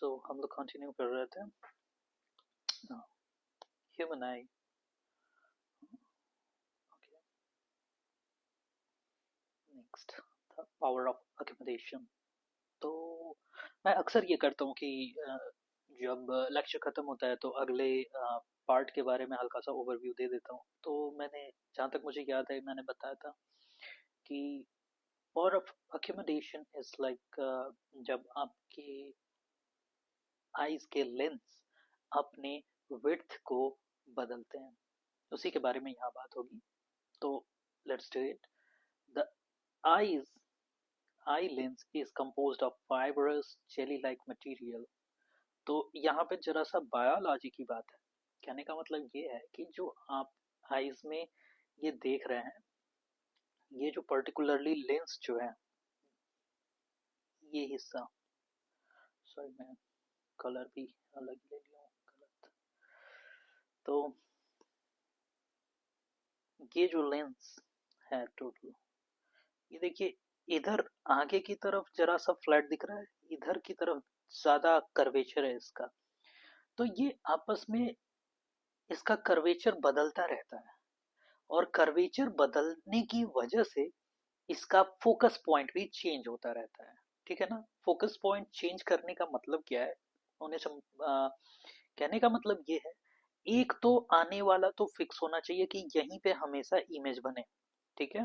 सो हम लोग कंटिन्यू कर रहे थे ह्यूमन आई। ओके, नेक्स्ट था पावर ऑफ अकोमोडेशन। तो मैं अक्सर ये करता हूँ कि जब लेक्चर खत्म होता है तो अगले पार्ट के बारे में हल्का सा ओवरव्यू दे देता हूँ। तो मैंने, जहाँ तक मुझे याद है, मैंने बताया था कि power of accommodation is like जब आपके आईज के लेंस अपने विड्थ को बदलते हैं, उसी के बारे में यहाँ बात होगी। तो let's do it. The eyes eye lens is composed of fibrous jelly like material। तो यहाँ पे जरा सा बायोलॉजी की बात है। कहने का मतलब ये है कि जो आप आईज में ये देख रहे हैं, ये जो पर्टिकुलरली लेंस जो है, ये हिस्सा, सॉरी मैं कलर भी अलग ले लिया हूँ, गलत। तो ये जो लेंस है टोटल, ये देखिए, इधर आगे की तरफ जरा सा फ्लैट दिख रहा है, इधर की तरफ ज्यादा कर्वेचर है इसका। तो ये आपस में, इसका कर्वेचर बदलता रहता है, और कर्वेचर बदलने की वजह से इसका फोकस पॉइंट भी चेंज होता रहता है। ठीक है ना। फोकस पॉइंट चेंज करने का मतलब क्या है, उन्हें कहने का मतलब ये है, एक तो आने वाला तो फिक्स होना चाहिए कि यहीं पे हमेशा इमेज बने। ठीक है,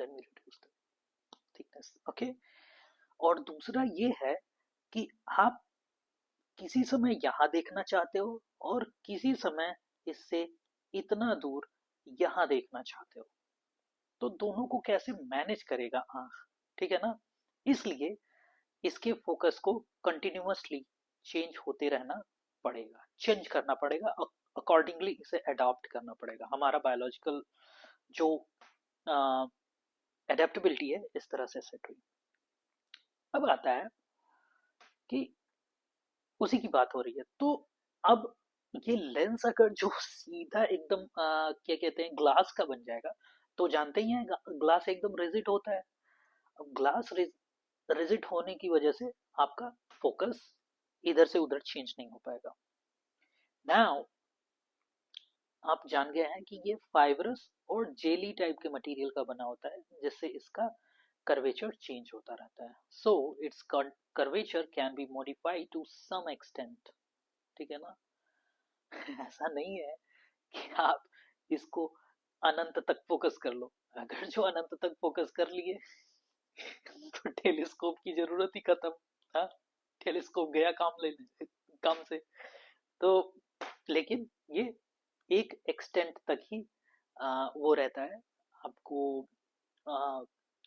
let me reduce the thickness. Okay. और दूसरा ये है कि आप किसी समय यहाँ देखना चाहते हो और किसी समय इससे इतना दूर यहाँ देखना चाहते हो, तो दोनों को कैसे मैनेज करेगा आंख। ठीक है ना। इसलिए इसके फोकस को कंटिन्यूअसली चेंज होते रहना पड़ेगा, चेंज करना पड़ेगा, अकॉर्डिंगली इसे अडॉप्ट करना पड़ेगा। हमारा बायोलॉजिकल जो एडेप्टेबिलिटी है इस तरह से सेट हुई। अब आता है कि उसी की बात हो रही है, तो अब ये लेंस अगर जो सीधा एकदम क्या कहते हैं ग्लास का बन जाएगा, तो जानते ही हैं ग्लास एकदम रिजिड होता है। अब ग्लास रिजिड होने की वजह से आपका फोकस इधर से उधर चेंज नहीं हो पाएगा। नाउ आप जान गए हैं कि ये फाइब्रस और जेली टाइप के मटेरियल का बना होता है, जिससे इसका कर्वेचर चेंज होता रहता है। So its curvature can be modified to some extent. ठीक है ना। ऐसा नहीं है कि आप इसको अनंत तक फोकस कर लो। अगर जो अनंत तक फोकस कर लिए तो टेलीस्कोप की जरूरत ही खत्म। हाँ, टेलीस्कोप गया काम लेने काम से। तो लेकिन ये एक एक्सटेंट तक ही वो रहता है, आपको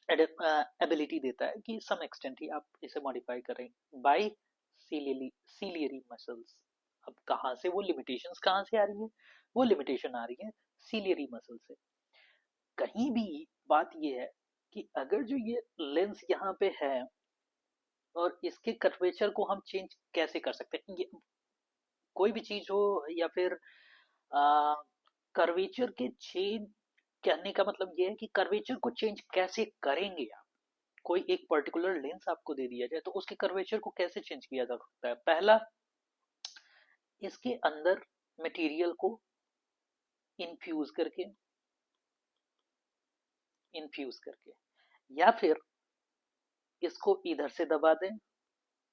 एबिलिटी देता है कि सम एक्सटेंट ही आप इसे मॉडिफाई करें बाय सीलियरी मसल्स। अब कहाँ से वो लिमिटेशंस कहाँ से आ रही है, वो लिमिटेशन आ रही है सीलियरी मसल से। कहीं भी बात ये है कि अगर जो ये लेंस यहाँ पे है और इसके कर्वेचर को हम चेंज कैसे कर सकते हैं, ये कोई भी चीज हो, या फिर कर्वेचर के चेंज, कहने का मतलब ये है कि कर्वेचर को चेंज कैसे करेंगे आप। कोई एक पर्टिकुलर लेंस आपको दे दिया जाए तो उसके कर्वेचर को कैसे चेंज किया जा सकता है। पहला, इसके अंदर मटेरियल को इन्फ्यूज करके, या फिर इसको इधर से दबा दें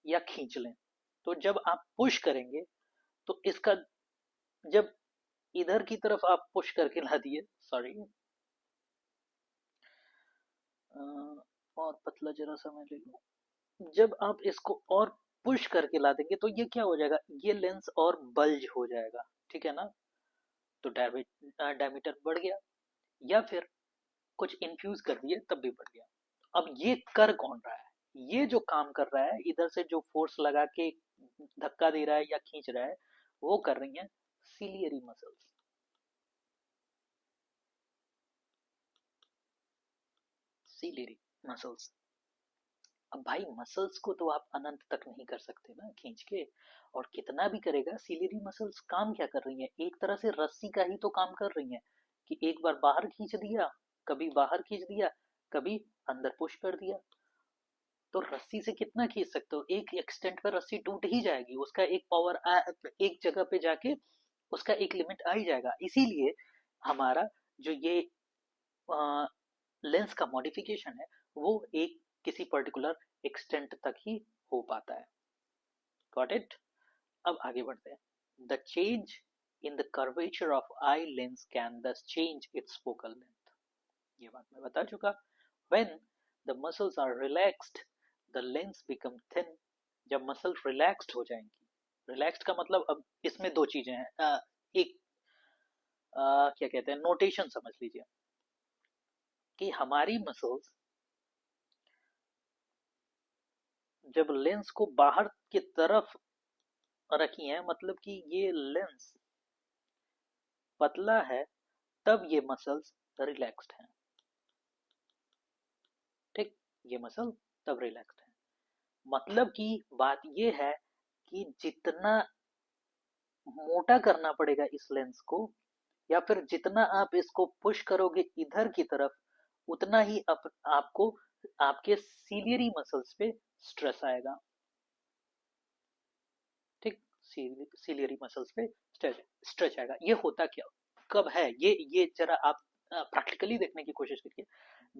या खींच लें। तो जब आप पुश करेंगे तो इसका, जब इधर की तरफ आप पुश करके ला दिए, सॉरी और पतला जरा सा मैं ले लूं, जब आप इसको और पुश करके ला देंगे तो ये क्या हो जाएगा, ये लेंस और बल्ज हो जाएगा। ठीक है ना। तो डायमीटर बढ़ गया, या फिर कुछ इन्फ्यूज कर दिए तब भी बढ़ गया। अब ये कर कौन रहा है, ये जो काम कर रहा है, इधर से जो फोर्स लगा के धक्का दे रहा है या खींच रहा है, वो कर रही है सीलियरी मसल्स। Ciliary muscles. अब भाई मसल्स को तो आप अनंत तक नहीं कर सकते ना खींच के, और कितना भी करेगा, सीलियरी मसल्स काम क्या कर रही हैं, एक तरह से रस्सी का ही तो काम कर रही हैं, कि एक बार बाहर खींच दिया, कभी बाहर खींच दिया, कभी अंदर पुश कर दिया। तो रस्सी से कितना खींच सकते हो, एक एक्सटेंट पर रस्सी टूट ही जाएगी, उसका एक पावर एक जगह पे जाके उसका एक लिमिट आ ही जाएगा। इसीलिए हमारा जो ये लेंस का मॉडिफिकेशन है वो एक किसी पर्टिकुलर एक्सटेंट तक ही हो पाता है। Got it? अब आगे बढ़ते हैं। The change in the curvature of eye lens can thus change its focal length. ये बात मैं बता चुका। When the muscles are relaxed the lens become thin. जब मसल रिलैक्स्ड हो जाएंगी, रिलैक्स्ड का मतलब अब इसमें दो चीजें हैं। एक क्या कहते हैं, नोटेशन समझ लीजिए कि हमारी मसल्स जब लेंस को बाहर की तरफ रखी है, मतलब कि ये लेंस पतला है, तब ये मसल्स रिलैक्स्ड हैं। ठीक, ये मसल तब रिलैक्स्ड है। मतलब कि बात ये है कि जितना मोटा करना पड़ेगा इस लेंस को, या फिर जितना आप इसको पुश करोगे इधर की तरफ, उतना ही आपको आपके सीलियरी मसल्स पे स्ट्रेस आएगा। ठीक, सीलियरी मसल्स पे स्ट्रेच आएगा। ये होता क्या कब है, ये जरा आप प्रैक्टिकली देखने की कोशिश करिए।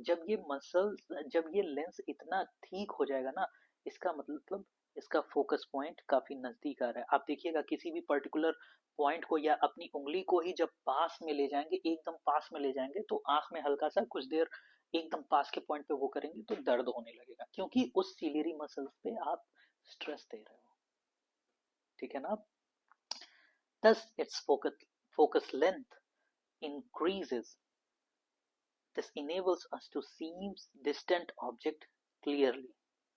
जब ये मसल्स, जब ये लेंस इतना ठीक हो जाएगा ना, इसका मतलब इसका फोकस पॉइंट काफी नजदीक आ रहा है। आप देखिएगा किसी भी पर्टिकुलर पॉइंट को या अपनी उंगली को ही जब पास में ले जाएंगे, एकदम पास में ले जाएंगे, तो आंख में हल्का सा कुछ देर एकदम पास के पॉइंट पे वो करेंगे तो दर्द होने लगेगा, क्योंकि उस सीलियरी मसल्स पे आप स्ट्रेस दे रहे हो। ठीक है ना? Thus its focus length increases. This enables us to see distant object clearly.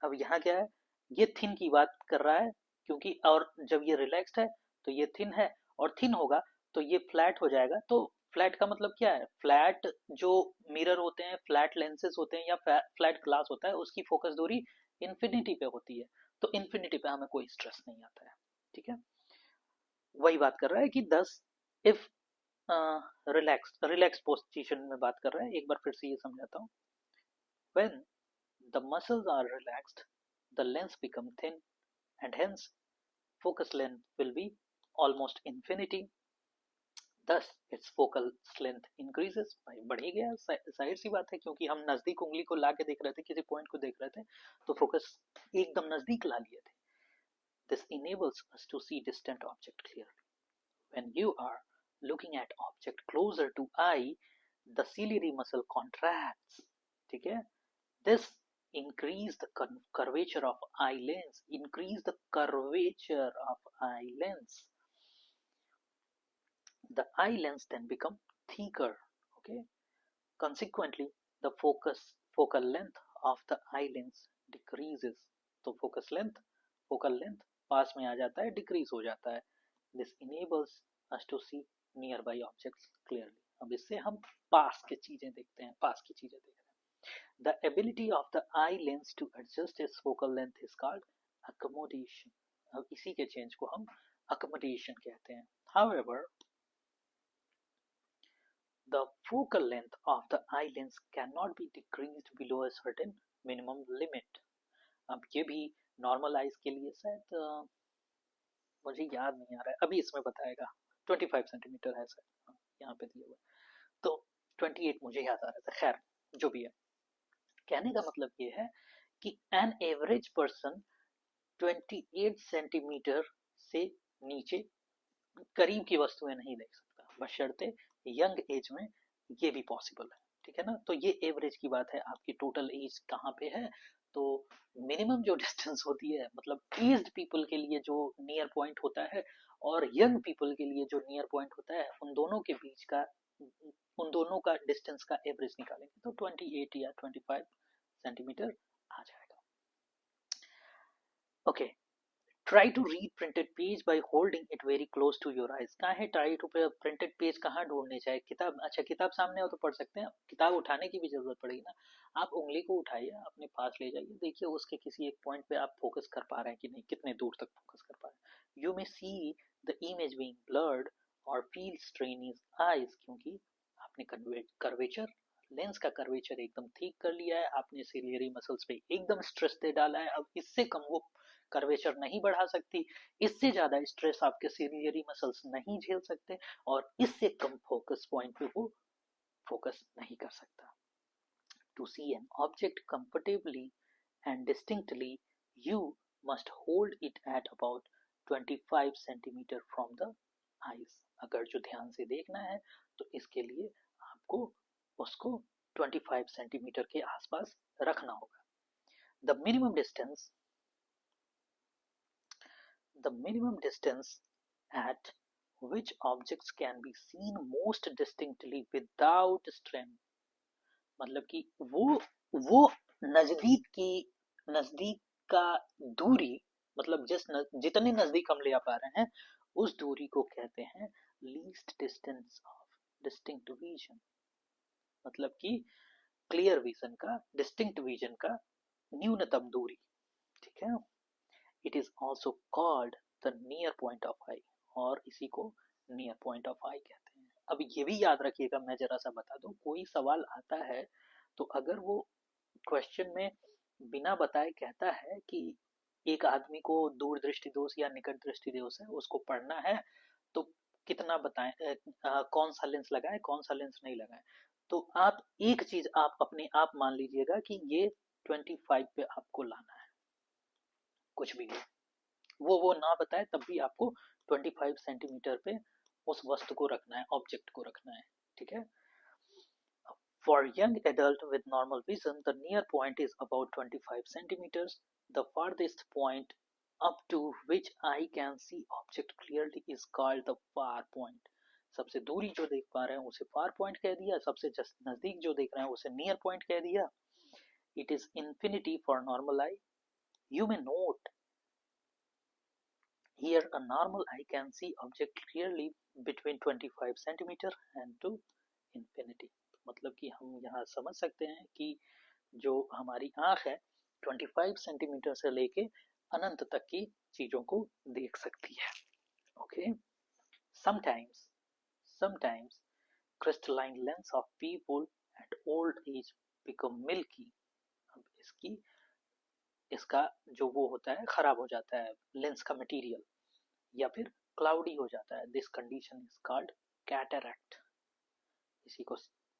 अब यहाँ क्या है, ये थिन की बात कर रहा है, क्योंकि और जब ये रिलैक्स्ड है तो ये थिन है, और थिन होगा तो ये फ्लैट हो जाएगा। तो फ्लैट का मतलब क्या है, फ्लैट जो मिरर होते हैं, फ्लैट लेंसेज होते हैं, या फ्लैट ग्लास होता है, उसकी फोकस दूरी इन्फिनिटी पे होती है, तो इन्फिनिटी पे हमें कोई स्ट्रेस नहीं आता है। ठीक है, वही बात कर रहा है कि 10 इफ रिलैक्स पोजीशन में बात कर रहा है। एक बार फिर से ये समझाता हूँ। When the muscles are relaxed the lens become thin and hence focus length will be almost infinity. Thus its focal length increases. भाई बढ़ ही गया, जाहिर सी बात है, क्योंकि हम नजदीक उंगली को ला के देख रहे थे, किसी पॉइंट को देख रहे थे, तो फोकस एकदम नजदीक ला लिए थे। This enables us to see distant object clearly. When you are looking at object closer to eye, the ciliary muscle contracts. ठीक है? This increase the curvature of eye lens. Increase the curvature of eye lens. The eye lens then become thicker. Okay. Consequently, the focal length of the eye lens decreases. तो focal length पास में आ जाता है, decrease हो जाता है। This enables us to see nearby objects clearly. अब इससे हम पास की चीजें देखते हैं, पास की चीजें देख रहे हैं। The ability of the eye lens to adjust its focal length is called accommodation. अब इसी के चेंज को हम accommodation कहते हैं। However, the focal length of the eye lens cannot be decreased below a certain minimum limit. अब ये भी नॉर्मल आइज के लिए शायद मुझे याद नहीं आ रहा है, अभी इसमें बताएगा। 25 सेंटीमीटर है सर, यहाँ पे दिया हुआ। तो 28 मुझे याद आ रहा था, खैर जो भी है। कहने का मतलब ये है कि एन एवरेज पर्सन 28 सेंटीमीटर से नीचे करीब की वस्तुएं नहीं देख सकता, बशर्ते यंग एज में ये भी पॉसिबल है। ठीक है ना? तो ये एवरेज की बात है, आपकी टोटल एज कहाँ पे है। तो मिनिमम जो डिस्टेंस होती है, मतलब एज्ड पीपल के लिए जो नियर पॉइंट होता है और यंग पीपल के लिए जो नियर पॉइंट होता है, उन दोनों के बीच का, उन दोनों का डिस्टेंस का एवरेज निकालेंगे तो 28 या 25 सेंटीमीटर आ जाएगा। Okay, try to read printed page by holding it very close to your eyes. कहाँ है ट्राई टू प्रिंटेड पेज, कहाँ ढूंढने चाहिए? किताब, अच्छा किताब सामने हो तो पढ़ सकते हैं, किताब उठाने की भी जरूरत पड़ेगी ना। आप उंगली को उठाइए, अपने पास ले जाइए, देखिए उसके किसी एक पॉइंट पे आप फोकस कर पा रहे हैं कि नहीं, कितने दूर तक फोकस कर पा रहे हैं। You may see the image being blurred और फील स्ट्रेन इन आइज, क्योंकि आपने कर्वेचर लेंस का कर्वेचर एकदम ठीक कर लिया है, आपने सिलियरी मसल्स पे एकदम स्ट्रेस दे डाला है, अब इससे कम वो कर्वेचर नहीं बढ़ा सकती, इससे ज्यादा स्ट्रेस आपके सिलियरी मसल्स नहीं झेल सकते, और इससे कम फोकस पॉइंट पे वो फोकस नहीं कर सकता. To see an object comfortably and distinctly, you must hold it at about 25 centimeter from the eyes. अगर जो ध्यान से देखना है तो इसके लिए आपको उसको 25 सेंटीमीटर के आसपास रखना होगा. The minimum distance at which objects can be seen most distinctly without strain. मतलब कि वो नजदीक का दूरी, मतलब जितने नजदीक हम ले आ पा रहे हैं उस दूरी को कहते हैं least distance of distinct vision. मतलब कि क्लियर विजन का, डिस्टिंक्ट विजन का न्यूनतम दूरी. ठीक है. It is also called the near point of eye, और इसी को नियर पॉइंट ऑफ आई कहते हैं. अब ये भी याद रखिएगा, मैं जरा सा बता दूं, कोई सवाल आता है तो अगर वो क्वेश्चन में बिना बताए कहता है कि एक आदमी को दूर दृष्टि दोष या निकट दृष्टि दोष है, उसको पढ़ना है, तो कितना बताएं, कौन सा लेंस लगाएं, कौन सा लेंस नहीं लगाएं. तो आप एक चीज आप अपने आप मान लीजिएगा कि ये 25 पे आपको लाना है, कुछ भी वो ना बताए तब भी आपको 25 सेंटीमीटर पे उस वस्तु को रखना है, ऑब्जेक्ट को रखना है. ठीक है. For young adult with normal vision, the near point is about 25 centimeters. The farthest point up to which eye can see object clearly is called the far point. सबसे दूरी जो देख पा रहे हैं उसे far point कह दिया, सबसे नजदीक जो देख रहे हैं उसे near point कह दिया. It is infinity for normal eye. You may note here a normal eye can see object clearly between 25 centimeter and to infinity. मतलब कि हम यहाँ समझ सकते हैं कि जो हमारी आंख है 25 सेंटीमीटर से लेके अनंत तक की चीजों को देख सकती है. Okay. Sometimes crystalline lens of people at old age become milky. अब इसका जो वो होता है खराब हो जाता है लेंस का मटेरियल, या फिर क्लाउडी हो जाता है. This condition is called cataract. इसी को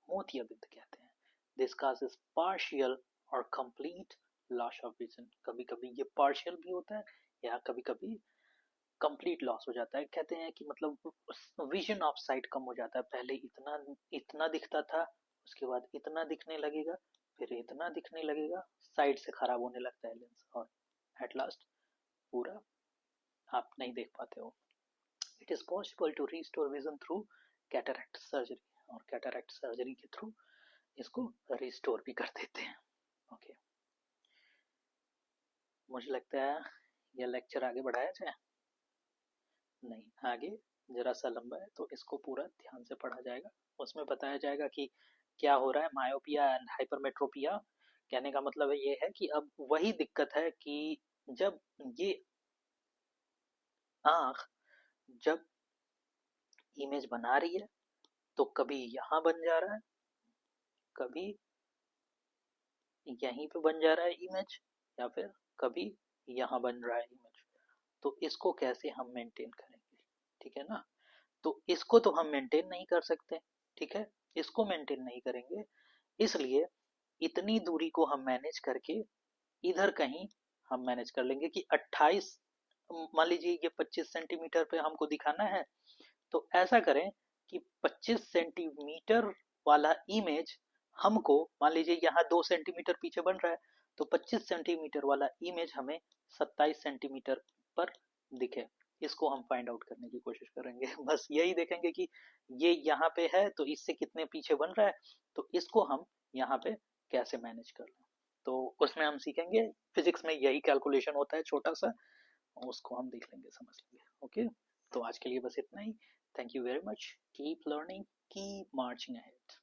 मोतियाबिंद कहते हैं. दिस causes partial और complete loss of vision. कभी कभी ये partial भी होता है या कभी कभी complete loss हो जाता है. कहते हैं कि मतलब vision of sight कम हो जाता है, पहले इतना दिखता था, उसके बाद इतना दिखने लगेगा, फिर इतना दिखने लगेगा, साइड से खराब होने लगता है लेंस, और एट लास्ट पूरा आप नहीं देख पाते हो. It is possible to restore vision through cataract surgery, और कैटरैक्ट सर्जरी के थ्रू इसको रिस्टोर भी कर देते हैं. ओके. मुझे लगता है यह लेक्चर आगे बढ़ाया जाए. नहीं, आगे जरा सा लंबा है तो इसको पूरा ध्यान से पढ़ा जाएगा. उसमें बताया जाएगा कि क्या हो रहा है मायोपिया एंड हाइपरमेट्रोपिया. कहने का मतलब ये है कि अब वही दिक्कत है कि जब ये आंख जब इमेज बना रही है तो कभी यहाँ बन जा रहा है, कभी यहीं पे बन जा रहा है इमेज, या फिर कभी यहाँ बन रहा है इमेज. तो इसको कैसे हम मेंटेन करेंगे. ठीक है ना. तो इसको तो हम मेंटेन नहीं कर सकते. ठीक है. इसको मेंटेन नहीं करेंगे, इसलिए इतनी दूरी को हम मैनेज करके इधर कहीं हम मैनेज कर लेंगे कि 28, मान लीजिए ये 25 सेंटीमीटर पे हमको दिखाना है, तो ऐसा करें कि 25 सेंटीमीटर वाला इमेज हमको, मान लीजिए यहाँ 2 सेंटीमीटर पीछे बन रहा है, तो 25 सेंटीमीटर वाला इमेज हमें 27 सेंटीमीटर पर दिखे. इसको हम फाइंड आउट करने की कोशिश करेंगे. बस यही देखेंगे कि ये यहाँ पे है तो इससे कितने पीछे बन रहा है, तो इसको हम यहाँ पे कैसे मैनेज कर लें. तो उसमें हम सीखेंगे, फिजिक्स में यही कैलकुलेशन होता है छोटा सा, उसको हम देख लेंगे, समझ लेंगे. ओके. तो आज के लिए बस इतना ही. Thank you very much. Keep learning, keep marching ahead.